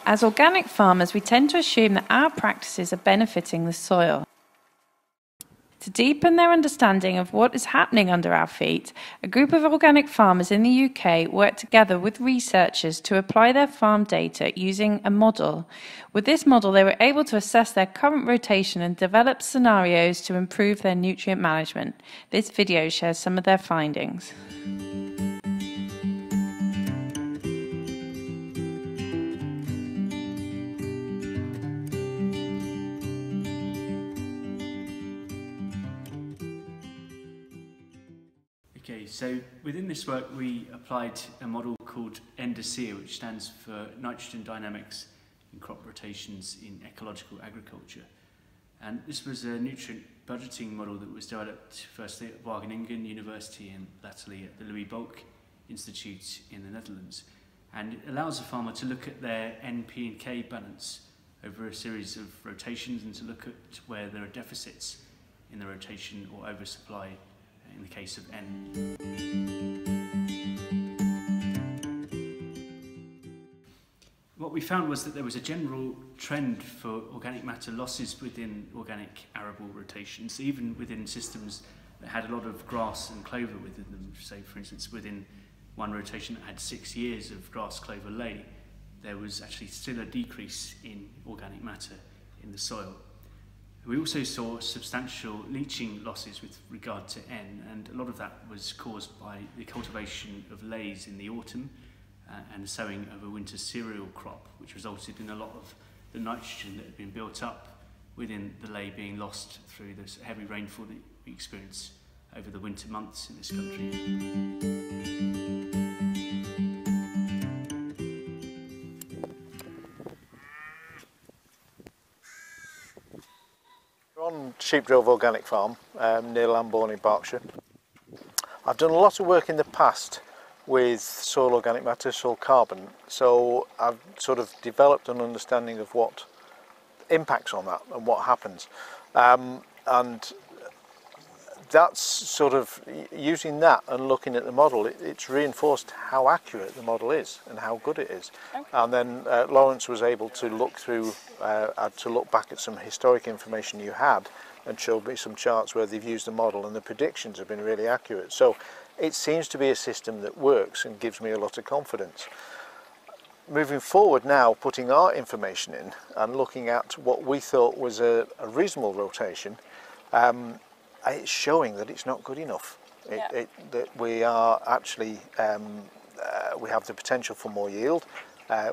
As organic farmers, we tend to assume that our practices are benefiting the soil. To deepen their understanding of what is happening under our feet, a group of organic farmers in the UK worked together with researchers to apply their farm data using a model. With this model, they were able to assess their current rotation and develop scenarios to improve their nutrient management. This video shares some of their findings. Okay, so within this work we applied a model called NDICEA, which stands for Nitrogen Dynamics in Crop Rotations in Ecological Agriculture. And this was a nutrient budgeting model that was developed firstly at Wageningen University and latterly at the Louis Bolk Institute in the Netherlands. And it allows a farmer to look at their N, P and K balance over a series of rotations and to look at where there are deficits in the rotation or oversupply in the case of N. What we found was that there was a general trend for organic matter losses within organic arable rotations, even within systems that had a lot of grass and clover within them. Say, for instance, within one rotation that had 6 years of grass clover lay, there was actually still a decrease in organic matter in the soil. We also saw substantial leaching losses with regard to N, and a lot of that was caused by the cultivation of lays in the autumn and the sowing of a winter cereal crop, which resulted in a lot of the nitrogen that had been built up within the lay being lost through this heavy rainfall that we experience over the winter months in this country. On Sheepdrove Organic Farm near Lambourne in Berkshire. I've done a lot of work in the past with soil organic matter, soil carbon, so I've sort of developed an understanding of what impacts on that and what happens, and that's sort of using that and looking at the model, it's reinforced how accurate the model is and how good it is. Okay. And then Lawrence was able to look through, to look back at some historic information you had and showed me some charts where they've used the model and the predictions have been really accurate. So it seems to be a system that works and gives me a lot of confidence. Moving forward now, putting our information in and looking at what we thought was a reasonable rotation, it's showing that it's not good enough. That we are actually, we have the potential for more yield,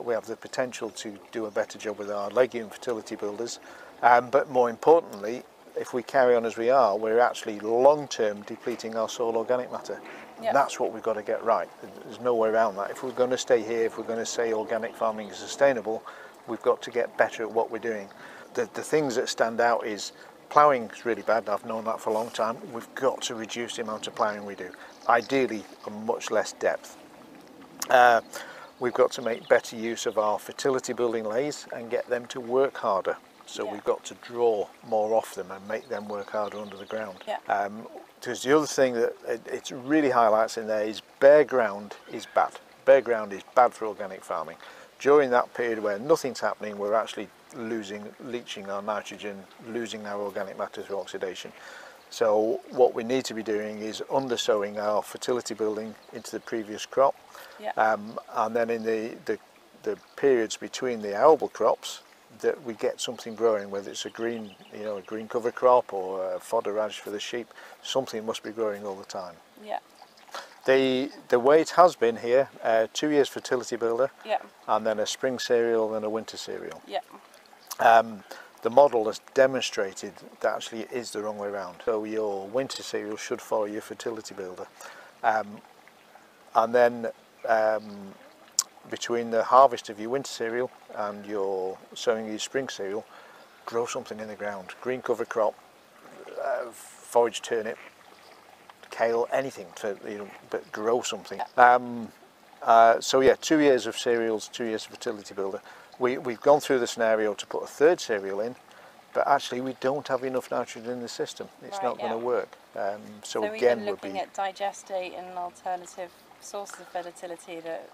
we have the potential to do a better job with our legume fertility builders, but more importantly, if we carry on as we are, we're actually long-term depleting our soil organic matter. That's what we've got to get right. There's no way around that. If we're going to stay here, if we're going to say organic farming is sustainable, we've got to get better at what we're doing. The things that stand out is ploughing is really bad. I've known that for a long time. We've got to reduce the amount of ploughing we do. Ideally, a much less depth. We've got to make better use of our fertility building lays and get them to work harder. So we've got to draw more off them and make them work harder under the ground. Because the other thing that it really highlights in there is bare ground is bad. Bare ground is bad for organic farming. During that period where nothing's happening, we're actually leaching our nitrogen, losing our organic matter through oxidation. So what we need to be doing is undersowing our fertility building into the previous crop, and then in the periods between the arable crops, that we get something growing, whether it's a green, a green cover crop or a fodder radish for the sheep. Something must be growing all the time. The way it has been here, 2 years fertility builder, and then a spring cereal and a winter cereal. The model has demonstrated that actually it is the wrong way around. So your winter cereal should follow your fertility builder, and then between the harvest of your winter cereal and your sowing your spring cereal, grow something in the ground. Green cover crop, forage turnip, kale, anything, but grow something. So yeah, 2 years of cereals, 2 years of fertility builder. We've gone through the scenario to put a third cereal in, but actually we don't have enough nitrogen in the system. It's not going to work. So again, even looking at digestate and alternative sources of fertility that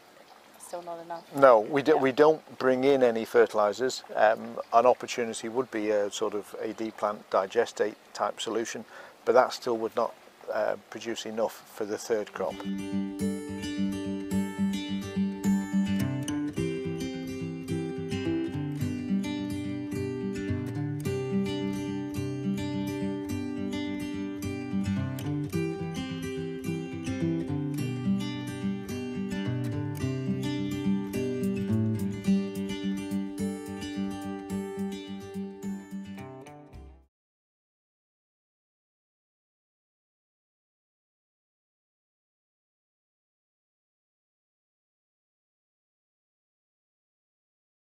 are still not enough. No, we don't bring in any fertilisers. An opportunity would be a sort of AD plant digestate type solution, but that still would not produce enough for the third crop.